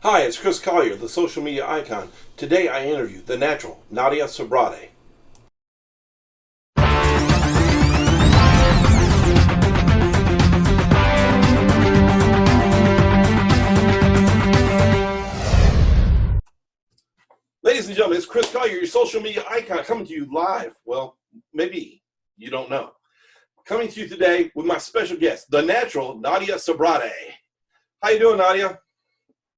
Hi, it's Chris Collier, the social media icon. Today I interview the natural Nadia Subrate. Ladies and gentlemen, it's Chris Collier, your social media icon, coming to you live. Well, maybe you don't know. Coming to you today with my special guest, the natural Nadia Subrate. How you doing, Nadia?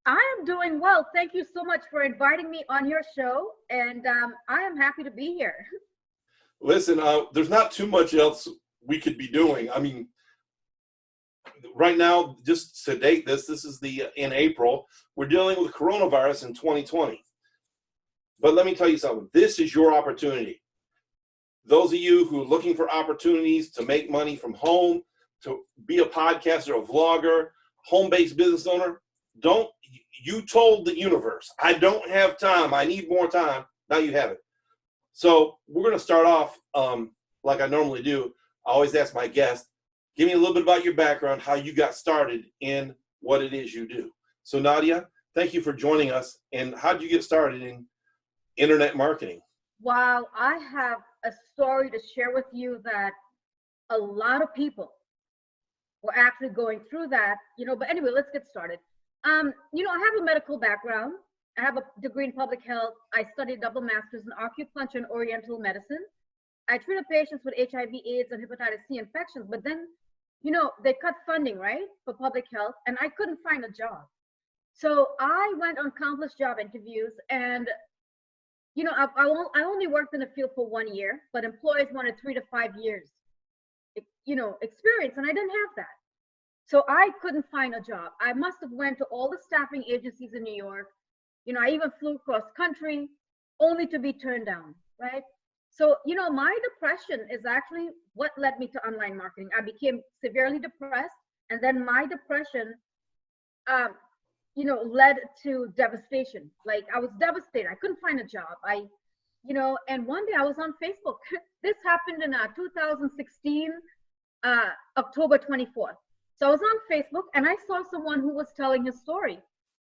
I am doing well. Thank you so much for inviting me on your show, and I am happy to be here. Listen, there's not too much else we could be doing. I mean, right now, just to date this is in April. We're dealing with coronavirus in 2020. But let me tell you something. This is your opportunity. Those of you who are looking for opportunities to make money from home, to be a podcaster, a vlogger, home-based business owner, you told the universe, I don't have time. I need more time. Now you have it. So we're going to start off like I normally do. I always ask my guests, give me a little bit about your background, how you got started in what it is you do. So Nadia, thank you for joining us. And how did you get started in internet marketing? Wow, I have a story to share with you that a lot of people were actually going through that, but anyway, let's get started. I have a medical background. I have a degree in public health. I studied double masters in acupuncture and oriental medicine. I treated patients with HIV, AIDS, and hepatitis C infections, but then, they cut funding, right, for public health, and I couldn't find a job. So I went on countless job interviews, and I only worked in the field for 1 year, but employers wanted 3 to 5 years, experience, and I didn't have that. So I couldn't find a job. I must have went to all the staffing agencies in New York. I even flew cross country only to be turned down, right? So, my depression is actually what led me to online marketing. I became severely depressed, and then my depression, led to devastation. Like, I was devastated. I couldn't find a job. And one day I was on Facebook. This happened in 2016, October 24th. So I was on Facebook and I saw someone who was telling his story.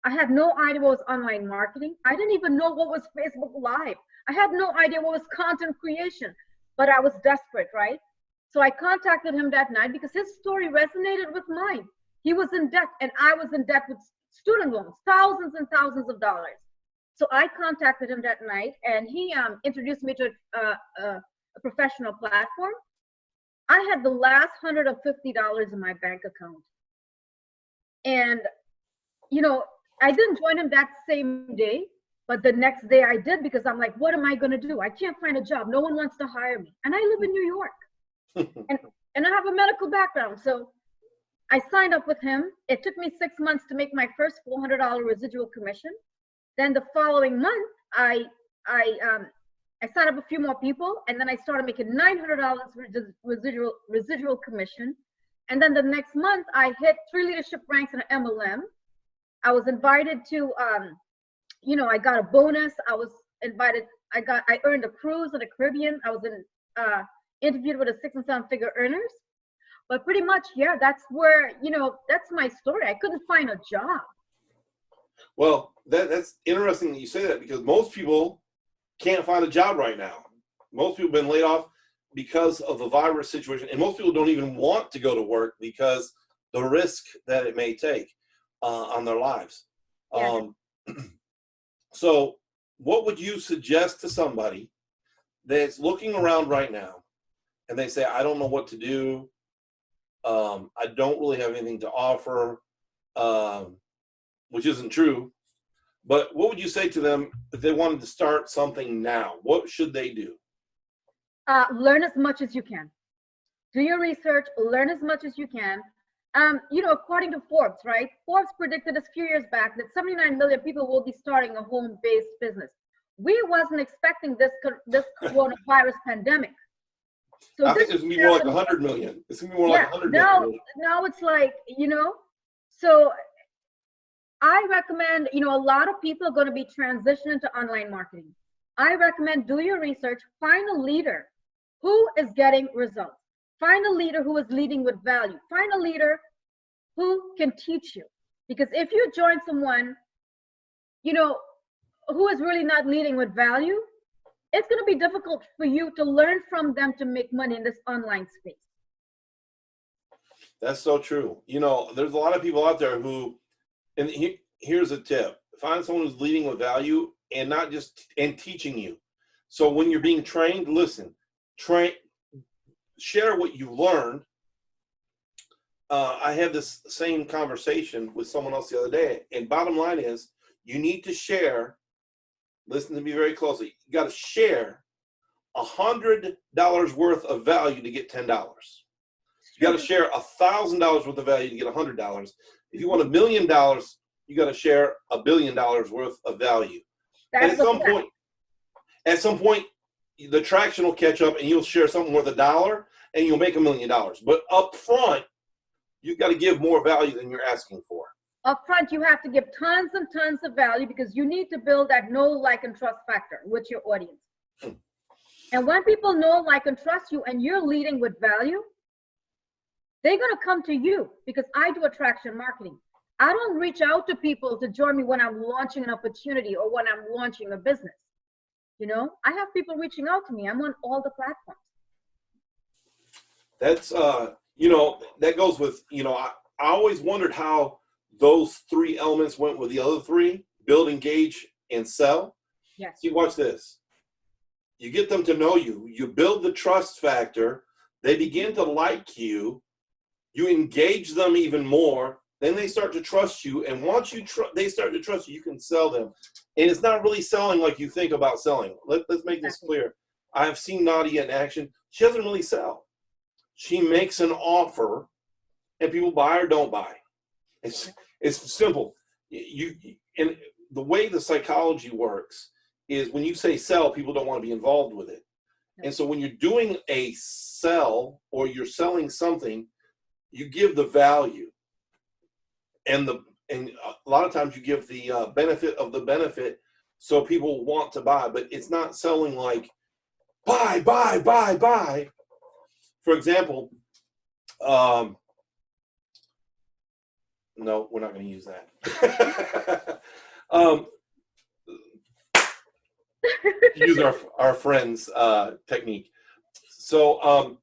I had no idea what was online marketing. I didn't even know what was Facebook Live. I had no idea what was content creation, but I was desperate, right? So I contacted him that night because his story resonated with mine. He was in debt and I was in debt with student loans, thousands and thousands of dollars. So I contacted him that night and he introduced me to a professional platform. I had the last $150 in my bank account. And, I didn't join him that same day, but the next day I did because I'm like, what am I going to do? I can't find a job. No one wants to hire me. And I live in New York and I have a medical background. So I signed up with him. It took me 6 months to make my first $400 residual commission. Then the following month, I signed up a few more people, and then I started making $900 residual commission. And then the next month, I hit 3 leadership ranks in an MLM. I was invited to, I got a bonus. I was invited. I earned a cruise in the Caribbean. I was interviewed with a 6 and 7-figure earners. But pretty much, yeah, that's where, that's my story. I couldn't find a job. Well, that's interesting that you say that because most people can't find a job right now. Most people have been laid off because of the virus situation, and most people don't even want to go to work because the risk that it may take on their lives. Yeah. So what would you suggest to somebody that's looking around right now and they say, I don't know what to do. I don't really have anything to offer, which isn't true. But what would you say to them if they wanted to start something now? What should they do? Learn as much as you can. Do your research, learn as much as you can. According to Forbes, right? Forbes predicted a few years back that 79 million people will be starting a home-based business. We wasn't expecting this coronavirus pandemic. So I think it's gonna be more like 100 million. It's gonna be more like 100 million. Now it's like, so I recommend, a lot of people are going to be transitioning to online marketing. I recommend do your research, find a leader who is getting results. Find a leader who is leading with value. Find a leader who can teach you. Because if you join someone you know, who is really not leading with value, it's going to be difficult for you to learn from them to make money in this online space. That's so true. You know, there's a lot of people out there who, and here's a tip: find someone who's leading with value and not just and teaching you. So when you're being trained, listen, train, share what you learned. I had this same conversation with someone else the other day, and bottom line is, you need to share. Listen to me very closely. You got to share $100 worth of value to get $10. You got to share $1,000 worth of value to get $100. If you want $1 million, you got to share $1 billion worth of value. And at some point, the traction will catch up, and you'll share something worth $1, and you'll make $1 million. But up front, you've got to give more value than you're asking for. Up front, you have to give tons and tons of value because you need to build that know, like, and trust factor with your audience. And when people know, like, and trust you, and you're leading with value, they're going to come to you because I do attraction marketing. I don't reach out to people to join me when I'm launching an opportunity or when I'm launching a business. You know, I have people reaching out to me. I'm on all the platforms. That's, you know, that goes with, you know, I always wondered how those three elements went with the other three: build, engage, and sell. Yes. See, watch this. You get them to know you. You build the trust factor. They begin to like you. You engage them even more. Then they start to trust you. And once they start to trust you, you can sell them. And it's not really selling like you think about selling. Let's make this clear. I've seen Nadia in action. She doesn't really sell. She makes an offer, and people buy or don't buy. It's simple. And the way the psychology works is when you say sell, people don't want to be involved with it. And so when you're doing a sell or you're selling something, you give the value, and a lot of times you give the benefit of the benefit, so people want to buy. But it's not selling like buy, buy, buy, buy. For example, no, we're not going to use that. Use our friend's technique. So,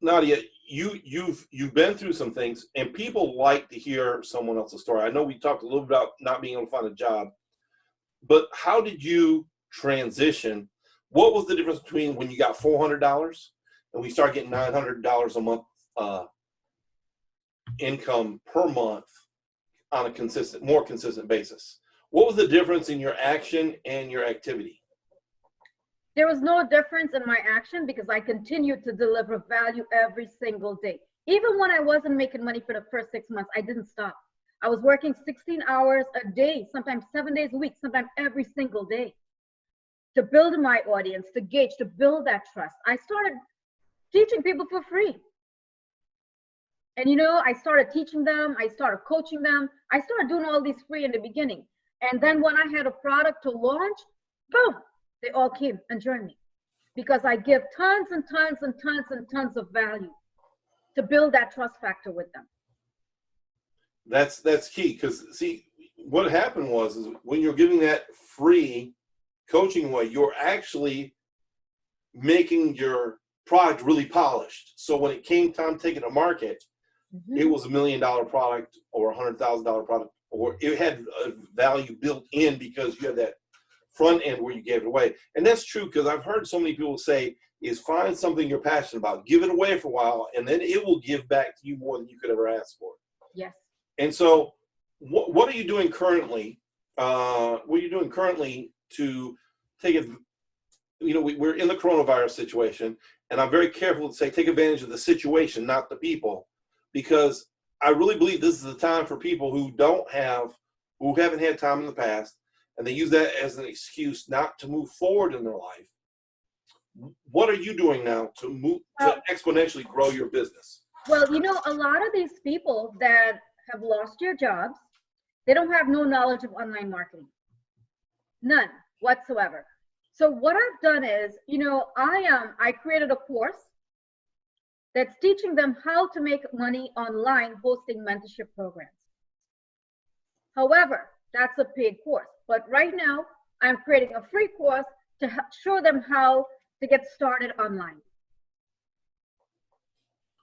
Nadia, you've been through some things, and people like to hear someone else's story. I know we talked a little about not being able to find a job, but how did you transition? What was the difference between when you got $400 and we started getting $900 a month income per month on a more consistent basis? What was the difference in your action and your activity? There was no difference in my action because I continued to deliver value every single day. Even when I wasn't making money for the first 6 months, I didn't stop. I was working 16 hours a day, sometimes 7 days a week, sometimes every single day, to build my audience, to gauge, to build that trust. I started teaching people for free. And you know, I started teaching them, I started coaching them, I started doing all these free in the beginning. And then when I had a product to launch, boom, they all came and joined me because I give tons and tons and tons and tons of value to build that trust factor with them. That's key, because see, what happened was is when you're giving that free coaching away, you're actually making your product really polished. So when it came time to take it to market, it was $1 million product or $100,000 product, or it had a value built in because you had that front end where you gave it away. And that's true, because I've heard so many people say is find something you're passionate about, give it away for a while, and then it will give back to you more than you could ever ask for. Yes. And so what are you doing currently? What are you doing currently to take it? You know, we're in the coronavirus situation, and I'm very careful to say take advantage of the situation, not the people, because I really believe this is the time for people who haven't had time in the past, and they use that as an excuse not to move forward in their life. What are you doing now to exponentially grow your business? Well, you know, a lot of these people that have lost their jobs, they don't have no knowledge of online marketing. None whatsoever. So what I've done is, you know, I created a course that's teaching them how to make money online hosting mentorship programs. However, that's a paid course. But right now, I'm creating a free course to show them how to get started online.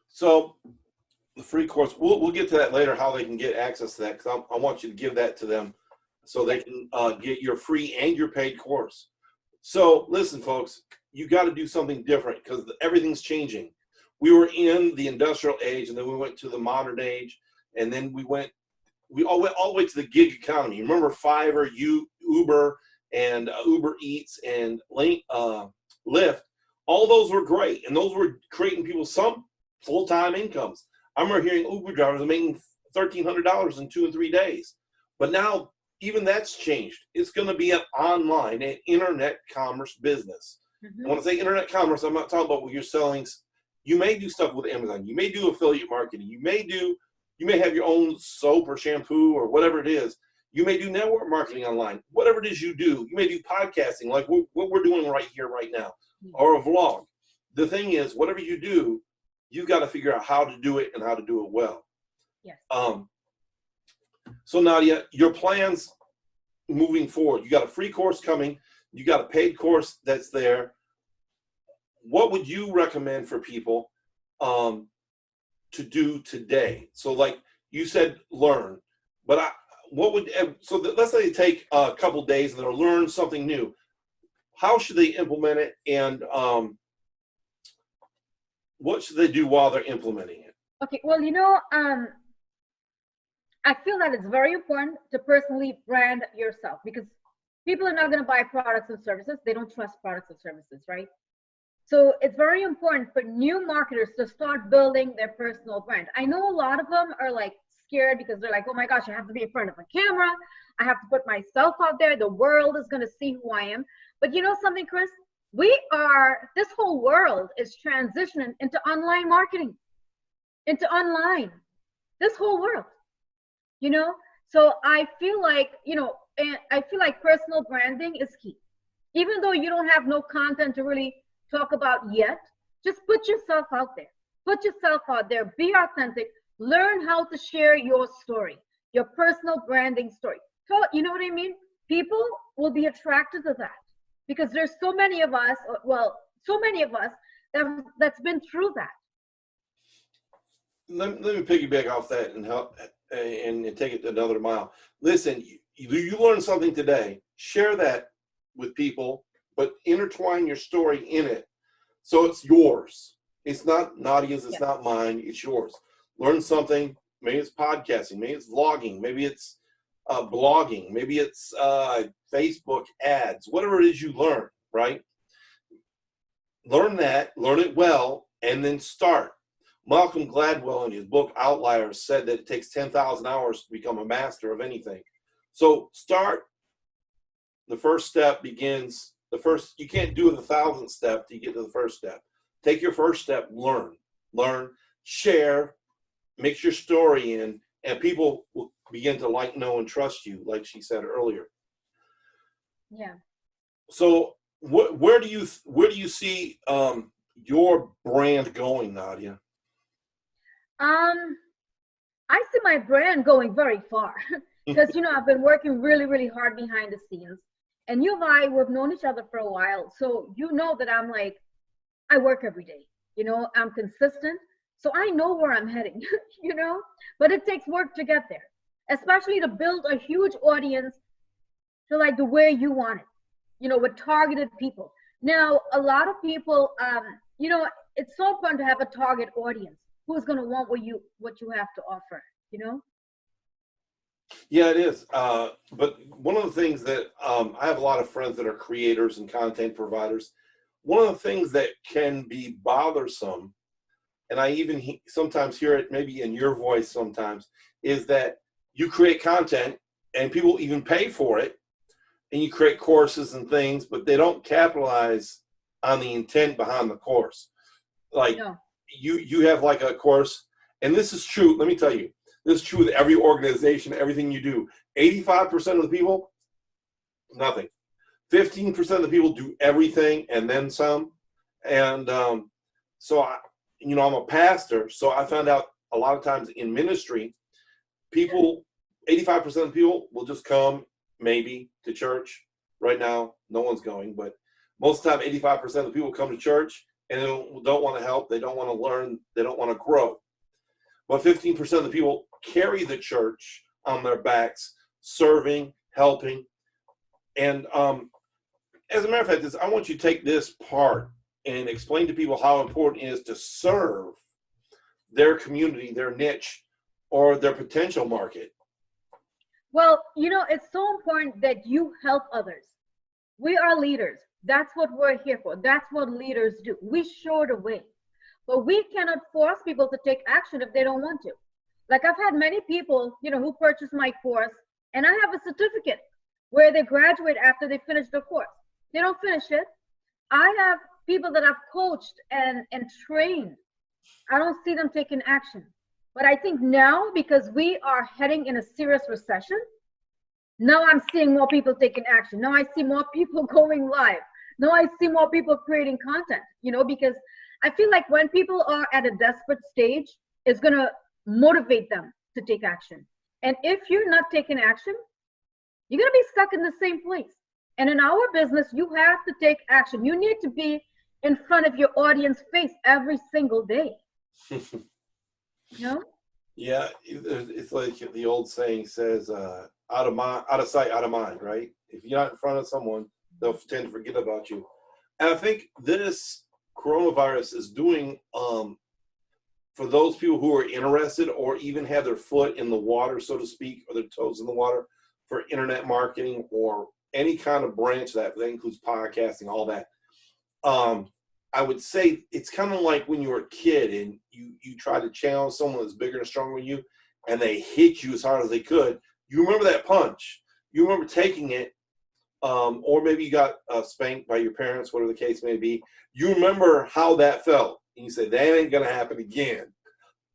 So the free course, we'll get to that later, how they can get access to that, because I want you to give that to them so they can get your free and your paid course. So listen, folks, you got to do something different because everything's changing. We were in the industrial age, and then we went to the modern age, and then we all went all the way to the gig economy. Remember Fiverr, Uber, and Uber Eats and Lyft? All those were great, and those were creating people some full-time incomes. I remember hearing Uber drivers making $1,300 in 2 and 3 days. But now even that's changed. It's going to be an online and internet commerce business. Mm-hmm. And when I say internet commerce, I'm not talking about what you're selling. You may do stuff with Amazon. You may do affiliate marketing. You may have your own soap or shampoo or whatever it is. You may do network marketing online. Whatever it is you do, you may do podcasting like what we're doing right here, right now, or a vlog. The thing is, whatever you do, you got to figure out how to do it and how to do it well. Yes. So Nadia, your plans moving forward, you got a free course coming, you got a paid course that's there. What would you recommend for people to do today? So like you said, learn, but let's say they take a couple days and they'll learn something new. How should they implement it, and what should they do while they're implementing it? Okay, well, I feel that it's very important to personally brand yourself, because people are not going to buy products and services. They don't trust products and services, right? So it's very important for new marketers to start building their personal brand. I know a lot of them are like scared because they're like, oh my gosh, I have to be in front of a camera. I have to put myself out there. The world is going to see who I am. But you know something, Chris? This whole world is transitioning into online marketing, into online, this whole world, So I feel like, personal branding is key. Even though you don't have no content to really talk about yet, just put yourself out there. Put yourself out there, be authentic, learn how to share your story, your personal branding story. So, you know what I mean? People will be attracted to that because there's so many of us that's been through that. Let me piggyback off that and help and take it another mile. Listen, you learn something today, share that with people, but intertwine your story in it so it's yours. It's not Nadia's, it's not mine, it's yours. Learn something, maybe it's podcasting, maybe it's vlogging, maybe it's blogging, maybe it's Facebook ads, whatever it is you learn, right? Learn that, learn it well, and then start. Malcolm Gladwell in his book Outliers said that it takes 10,000 hours to become a master of anything. So start. The first step begins, you can't do the 1,000th step till you get to the first step. Take your first step, learn, share, mix your story in, and people will begin to like, know, and trust you, like she said earlier. Yeah. So where do you see your brand going, Nadia? I see my brand going very far because, I've been working really, really hard behind the scenes. And you and I, we've known each other for a while. So you know that I'm like, I work every day, I'm consistent. So I know where I'm heading, but it takes work to get there, especially to build a huge audience to like the way you want it, with targeted people. Now, a lot of people, it's so important to have a target audience who's going to want what you have to offer, Yeah, it is. But one of the things that I have a lot of friends that are creators and content providers. One of the things that can be bothersome, and I even sometimes hear it maybe in your voice sometimes, is that you create content and people even pay for it, and you create courses and things, but they don't capitalize on the intent behind the course. Like you have like a course, and this is true. Let me tell you. This is true with every organization, everything you do. 85% of the people, nothing. 15% of the people do everything and then some. And so, I'm a pastor, so I found out a lot of times in ministry, 85% of the people will just come maybe to church. Right now, no one's going, but most of the time, 85% of the people come to church and they don't want to help. They don't want to learn. They don't want to grow. But 15% of the people carry the church on their backs, serving, helping. And as a matter of fact, I want you to take this part and explain to people how important it is to serve their community, their niche, or their potential market. Well, it's so important that you help others. We are leaders. That's what we're here for. That's what leaders do. We show the way. But we cannot force people to take action if they don't want to. Like I've had many people, who purchase my course, and I have a certificate where they graduate after they finish the course. They don't finish it. I have people that I've coached and trained. I don't see them taking action. But I think now, because we are heading in a serious recession, now I'm seeing more people taking action. Now I see more people going live. Now I see more people creating content, because I feel like when people are at a desperate stage, it's going to motivate them to take action. And if you're not taking action, you're going to be stuck in the same place. And in our business, you have to take action. You need to be in front of your audience face every single day. Yeah, it's like the old saying says, out of sight, out of mind, right? If you're not in front of someone, they'll tend to forget about you. And I think this coronavirus is doing, for those people who are interested or even have their foot in the water, so to speak, or their toes in the water for internet marketing or any kind of branch that includes podcasting, all that. I would say it's kind of like when you were a kid and you try to challenge someone that's bigger and stronger than you, and they hit you as hard as they could. You remember that punch. You remember taking it, or maybe you got spanked by your parents, whatever the case may be. You remember how that felt. And you say, that ain't going to happen again.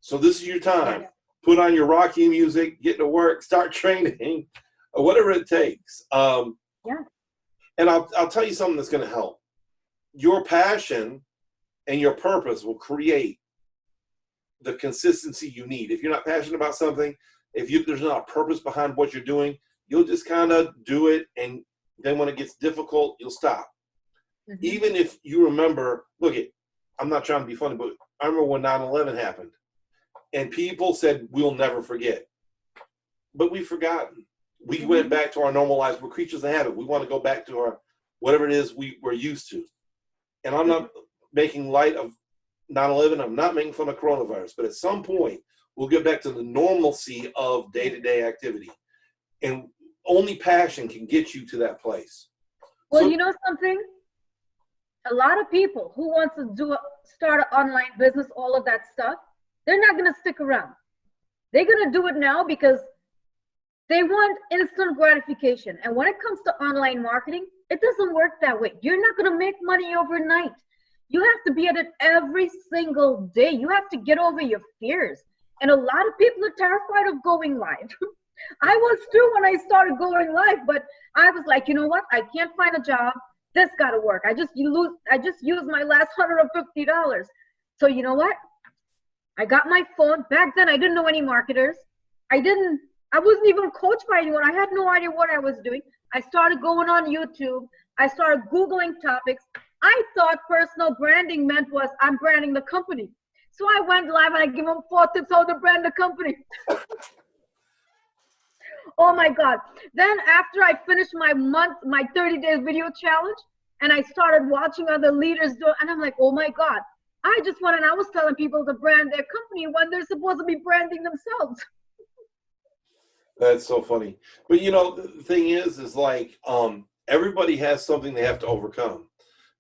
So this is your time. Put on your Rocky music, get to work, start training, or whatever it takes. And I'll tell you something that's going to help. Your passion and your purpose will create the consistency you need. If you're not passionate about something, there's not a purpose behind what you're doing, you'll just kind of do it, and then when it gets difficult, you'll stop. Mm-hmm. Even if you remember, I'm not trying to be funny, but I remember when 9/11 happened, and people said, we'll never forget. But we've forgotten. We went back to our normal lives. We're creatures of habit. We want to go back to our whatever it is we're used to. And I'm not making light of 9/11. I'm not making fun of coronavirus. But at some point, we'll get back to the normalcy of day-to-day activity. And only passion can get you to that place. Well, you know something? A lot of people who want to start an online business, all of that stuff, they're not going to stick around. They're going to do it now because they want instant gratification. And when it comes to online marketing, it doesn't work that way. You're not going to make money overnight. You have to be at it every single day. You have to get over your fears. And a lot of people are terrified of going live. I was too when I started going live, but I was like, you know what? I can't find a job. This got to work. I just used my last $150. So you know what? I got my phone. Back then, I didn't know any marketers. I wasn't even coached by anyone. I had no idea what I was doing. I started going on YouTube. I started Googling topics. I thought personal branding meant was I'm branding the company. So I went live and I gave them 4 tips how to brand the company. Oh my God. Then after I finished my 30 days video challenge, and I started watching other leaders do it, and I'm like, oh my God. I just went and I was telling people to brand their company when they're supposed to be branding themselves. That's so funny. But the thing is like everybody has something they have to overcome.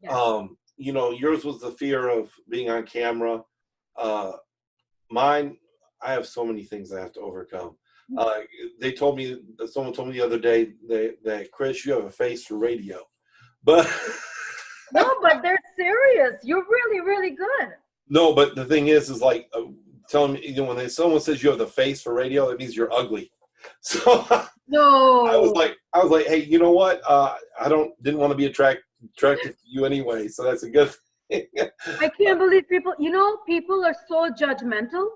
Yeah. Yours was the fear of being on camera. Mine, I have so many things I have to overcome. Someone told me the other day that Chris, you have a face for radio. But no, but they're serious. You're really, really good. No, but the thing is like telling me, when someone says you have the face for radio, it means you're ugly. So no, I was like, hey, you know what? I didn't want to be attracted to you anyway, so that's a good thing. I can't believe people. People are so judgmental,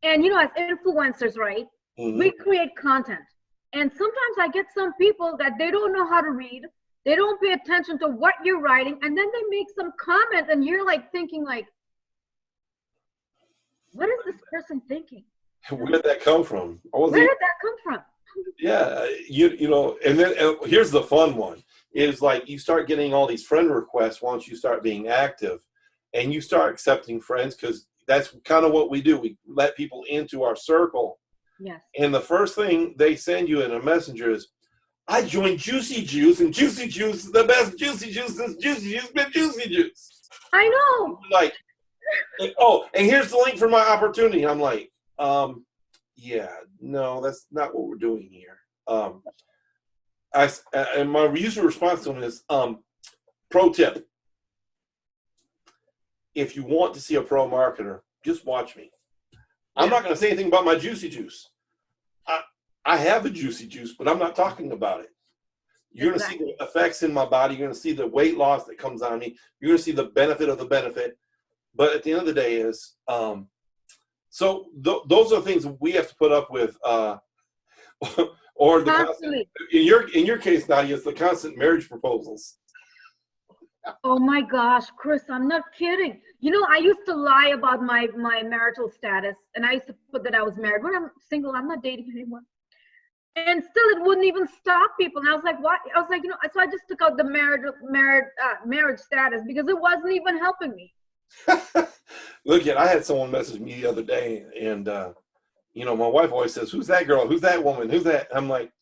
and as influencers, right? Mm-hmm. We create content. And sometimes I get some people that they don't know how to read. They don't pay attention to what you're writing. And then they make some comment and you're like thinking like, what is this person thinking? Where did that come from? Where did that come from? Yeah, you know, and then here's the fun one is like you start getting all these friend requests once you start being active, and you start accepting friends because that's kind of what we do. We let people into our circle. Yes. And the first thing they send you in a messenger is, I joined Juicy Juice, and Juicy Juice is the best Juicy Juice since Juicy Juice been Juicy Juice. I know. Like, oh, and here's the link for my opportunity. I'm like, yeah, no, that's not what we're doing here. And my user response to them is, pro tip. If you want to see a pro marketer, just watch me. I'm not going to say anything about my Juicy Juice. I have a Juicy Juice, but I'm not talking about it. You're going to see the effects in my body. You're going to see the weight loss that comes on me. You're going to see the benefit of the benefit. But at the end of the day is, so those are things we have to put up with, or the constant, in your case, Nadia, it's the constant marriage proposals. Oh my gosh, Chris, I'm not kidding. You know, I used to lie about my marital status, and I used to put that I was married. When I'm single, I'm not dating anyone. And still, it wouldn't even stop people. And I was like, what? I was like, you know, so I just took out the marriage status because it wasn't even helping me. Look, I had someone message me the other day, and you know, my wife always says, "Who's that girl? Who's that woman? Who's that?" I'm like,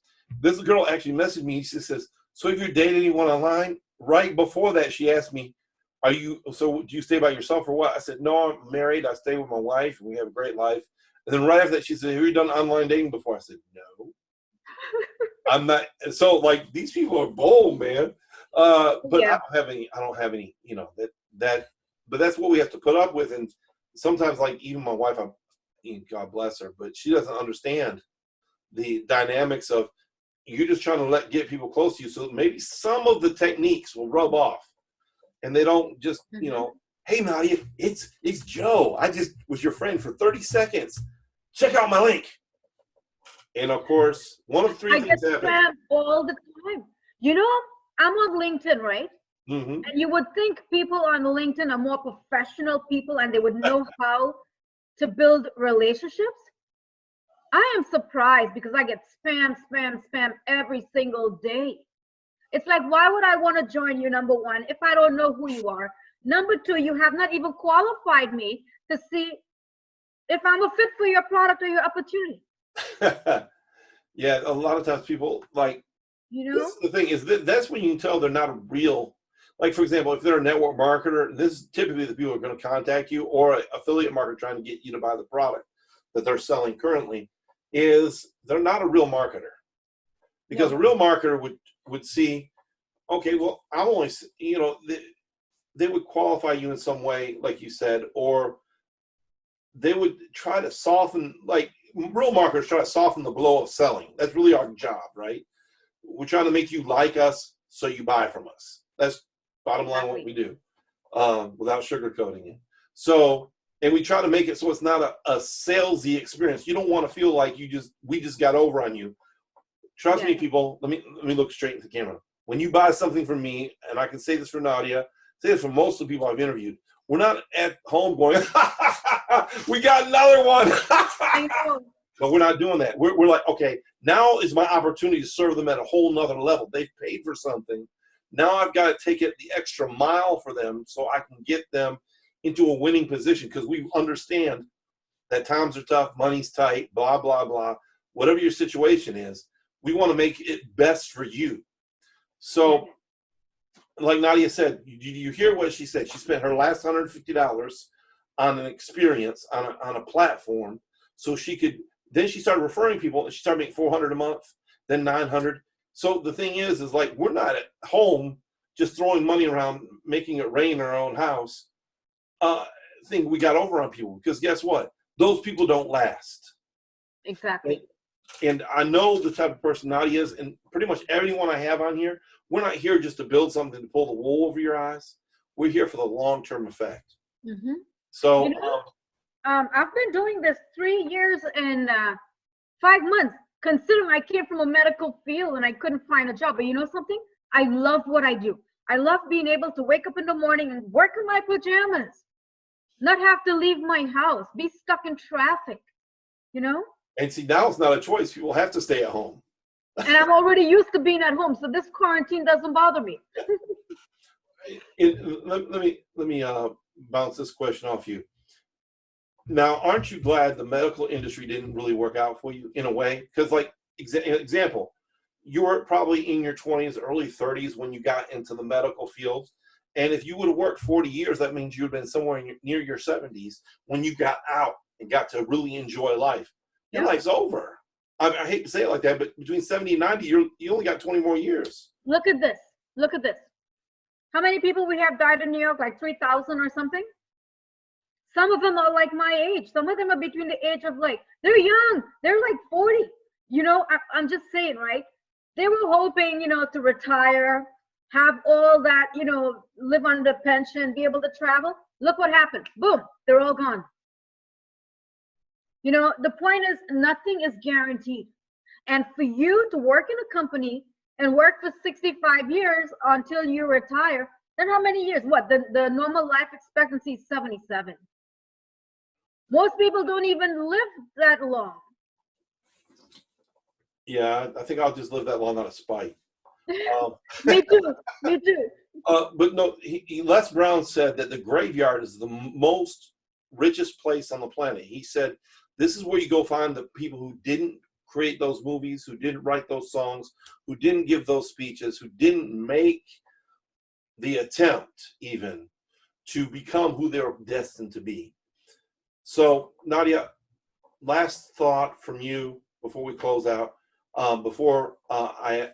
this girl actually messaged me. She says, "So if you're dating anyone online?" Right before that, she asked me, so do you stay by yourself or what? I said, no, I'm married. I stay with my wife, and we have a great life. And then right after that, she said, have you done online dating before? I said, no. I'm not. So like, these people are bold, man. But yeah. I don't have any, you know, but that's what we have to put up with. And sometimes, like, even my wife, God bless her, but she doesn't understand the dynamics of, you're just trying to get people close to you, so maybe some of the techniques will rub off, and they don't just, you know, hey Nadia, it's Joe. I just was your friend for 30 seconds. Check out my link. And of course, one of three things happen. I get spam all the time. You know, I'm on LinkedIn, right? And you would think people on LinkedIn are more professional people, and they would know how to build relationships. I am surprised because I get spam every single day. It's like, why would I want to join you, number one, if I don't know who you are? Number two, you have not even qualified me to see if I'm a fit for your product or your opportunity. Yeah, a lot of times people, like, you know, this is the thing is that's when you can tell they're not a real, like, for example, if they're a network marketer, this is typically the people who are going to contact you, or an affiliate marketer trying to get you to buy the product that they're selling currently. Is they're not a real marketer, because a real marketer would see, okay, well, I'm only, you know, they would qualify you in some way, like you said, or they would try to soften, like real marketers try to soften the blow of selling. That's really our job, right? We're trying to make you like us so you buy from us. That's bottom line what we do, without sugarcoating it. So, and we try to make it so it's not a salesy experience. You don't want to feel like we just got over on you. Trust me, people. Let me look straight into the camera. When you buy something from me, and I can say this for Nadia, say this for most of the people I've interviewed, we're not at home going, we got another one. I know. But we're not doing that. We're like, okay, now is my opportunity to serve them at a whole nother level. They've paid for something. Now I've got to take it the extra mile for them so I can get them into a winning position, because we understand that times are tough, money's tight, blah, blah, blah. Whatever your situation is, we want to make it best for you. So, like Nadia said, you hear what she said. She spent her last $150 on an experience, on a platform, so she could, then she started referring people, and she started making $400 a month, then $900. So the thing is like, we're not at home just throwing money around, making it rain in our own house. Thing we got over on people, because guess what? Those people don't last. Exactly. And I know the type of person Nadia is, and pretty much everyone I have on here, we're not here just to build something to pull the wool over your eyes. We're here for the long-term effect. So, you know, I've been doing this 3 years and 5 months. considering I came from a medical field and I couldn't find a job. But you know something? I love what I do. I love being able to wake up in the morning and work in my pajamas, not have to leave my house, be stuck in traffic, you know? And see, now it's not a choice. People have to stay at home. And I'm already used to being at home, so this quarantine doesn't bother me. Let me bounce this question off you. Now, aren't you glad the medical industry didn't really work out for you in a way? Because, like, example, you were probably in your 20s, early 30s when you got into the medical field. And if you would have worked 40 years, that means you'd have been somewhere near your 70s when you got out and got to really enjoy life. Your Yeah. life's over. I hate to say it like that, but between 70 and 90, you only got 20 more years. Look at this. Look at this. How many people we have died in New York? Like 3,000 or something? Some of them are like my age. Some of them are between the age of like, they're young. They're like 40. You know, I'm just saying, right? They were hoping, you know, to retire, have all that, you know, live on the pension, be able to travel. Look what happened. Boom, they're all gone. You know, the point is nothing is guaranteed. And for you to work in a company and work for 65 years until you retire, then how many years? What, the normal life expectancy is 77. Most people don't even live that long. Yeah, I think I'll just live that long out of spite. Me too. Me too. But no, Les Brown said that the graveyard is the most richest place on the planet. He said, this is where you go find the people who didn't create those movies, who didn't write those songs, who didn't give those speeches, who didn't make the attempt even to become who they're destined to be. So, Nadia, last thought from you before we close out, before I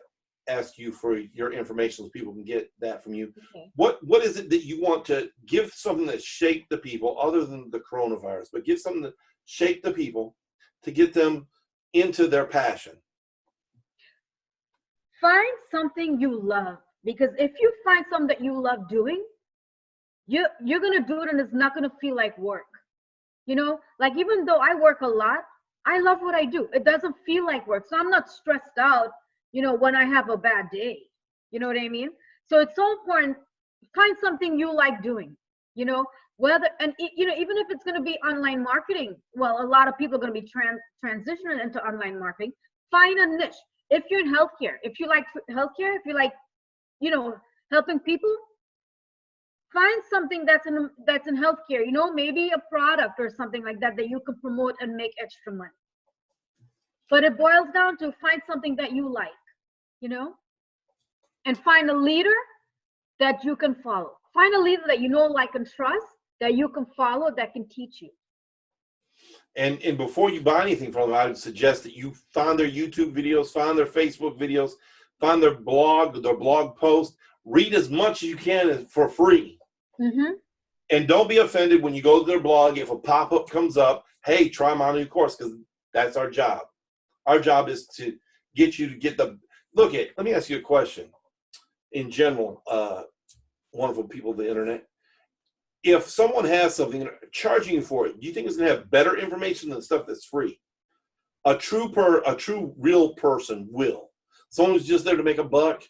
ask you for your information so people can get that from you. Okay. What is it that you want to give, something that shaped the people other than the coronavirus, but give something that shaped the people to get them into their passion? Find something you love, because if you find something that you love doing, you're going to do it and it's not going to feel like work. You know, like even though I work a lot, I love what I do. It doesn't feel like work. So I'm not stressed out, you know, when I have a bad day. You know what I mean? So it's so important. Find something you like doing, you know, whether, and you know, even if it's going to be online marketing, well, a lot of people are going to be transitioning into online marketing. Find a niche. If you're in healthcare, if you like healthcare, if you like, you know, helping people, find something that's in healthcare, you know, maybe a product or something like that you can promote and make extra money. But it boils down to find something that you like, you know, and find a leader that you can follow. Find a leader that you know, like, and trust, that you can follow, that can teach you. And before you buy anything from them, I would suggest that you find their YouTube videos, find their Facebook videos, find their blog post, read as much as you can for free. Mm-hmm. And don't be offended when you go to their blog if a pop-up comes up, hey, try my new course, because that's our job. Our job is to get you to get the, let me ask you a question. In general, wonderful people of the internet, if someone has something and charging you for it, do you think it's going to have better information than stuff that's free? A true real person will. Someone who's just there to make a buck.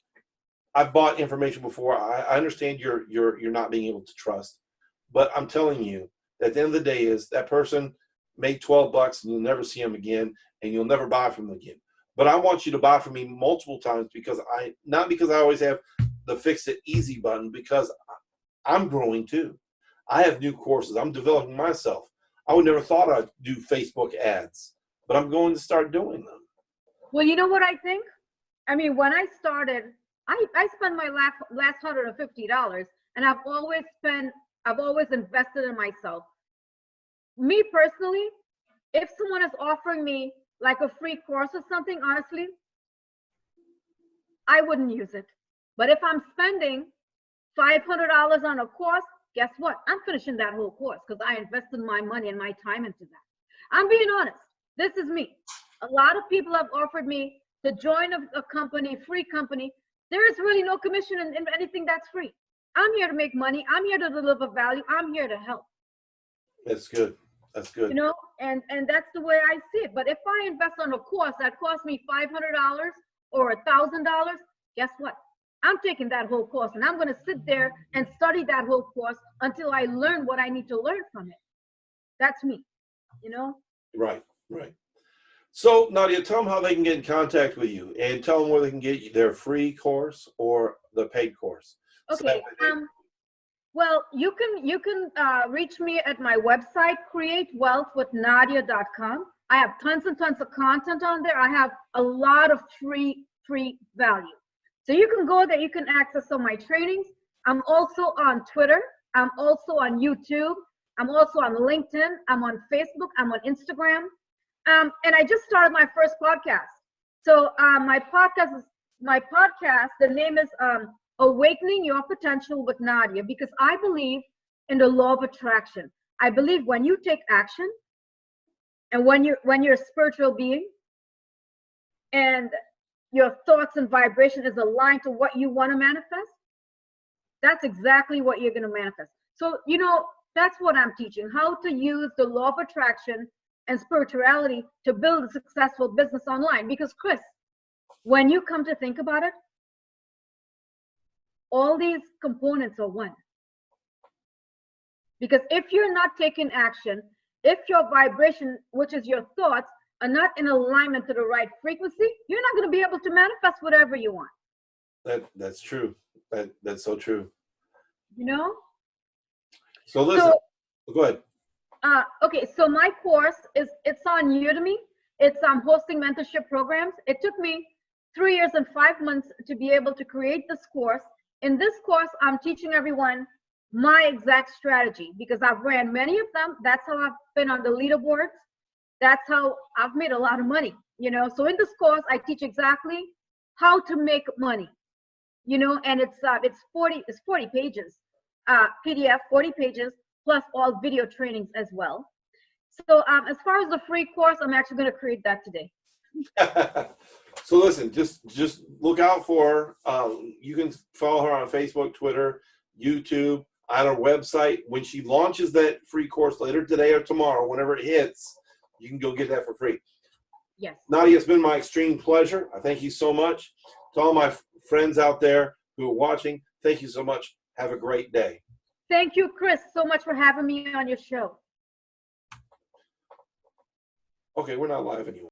I've bought information before. I understand you're not being able to trust, but I'm telling you, at the end of the day, is that person made $12 and you'll never see them again, and you'll never buy from them again. But I want you to buy from me multiple times, because not because I always have the fix it easy button, because I'm growing too. I have new courses. I'm developing myself. I would never thought I'd do Facebook ads, but I'm going to start doing them. Well, you know what I think? I mean, when I started, I spent my last $150, and I've always invested in myself. Me personally, if someone is offering me like a free course or something, honestly, I wouldn't use it. But if I'm spending $500 on a course, guess what? I'm finishing that whole course, because I invested my money and my time into that. I'm being honest. This is me. A lot of people have offered me to join a company, free company. There is really no commission in anything that's free. I'm here to make money. I'm here to deliver value. I'm here to help. That's good. That's good. You know, and that's the way I see it. But if I invest on a course that cost me $500 or $1,000, guess what? I'm taking that whole course and I'm going to sit there and study that whole course until I learn what I need to learn from it. That's me, you know? Right, right. So, Nadia, tell them how they can get in contact with you, and tell them where they can get their free course or the paid course. Okay. Well, you can reach me at my website, createwealthwithnadia.com. I have tons and tons of content on there. I have a lot of free value. So you can go there, you can access some of my trainings. I'm also on Twitter. I'm also on YouTube. I'm also on LinkedIn. I'm on Facebook. I'm on Instagram. And I just started my first podcast. So my podcast, the name is Awakening Your Potential with Nadia, because I believe in the law of attraction. I believe when you take action and when you're a spiritual being and your thoughts and vibration is aligned to what you want to manifest, that's exactly what you're going to manifest. So, you know, that's what I'm teaching, how to use the law of attraction and spirituality to build a successful business online. Because Chris, when you come to think about it, all these components are one. Because if you're not taking action, if your vibration, which is your thoughts, are not in alignment to the right frequency, you're not going to be able to manifest whatever you want. That's true. That's so true. You know? So listen, go ahead. Okay, so my course it's on Udemy. It's hosting mentorship programs. It took me 3 years and 5 months to be able to create this course. In this course, I'm teaching everyone my exact strategy because I've ran many of them. That's how I've been on the leaderboards. That's how I've made a lot of money, you know. So in this course, I teach exactly how to make money, you know, and it's 40 pages, PDF, 40 pages, plus all video trainings as well. So as far as the free course, I'm actually going to create that today. So listen, just look out for her. You can follow her on Facebook, Twitter, YouTube, on her website. When she launches that free course later today or tomorrow, whenever it hits, you can go get that for free. Yes. Nadia, it's been my extreme pleasure. I thank you so much. To all my friends out there who are watching, thank you so much. Have a great day. Thank you, Chris, so much for having me on your show. Okay, we're not live anymore.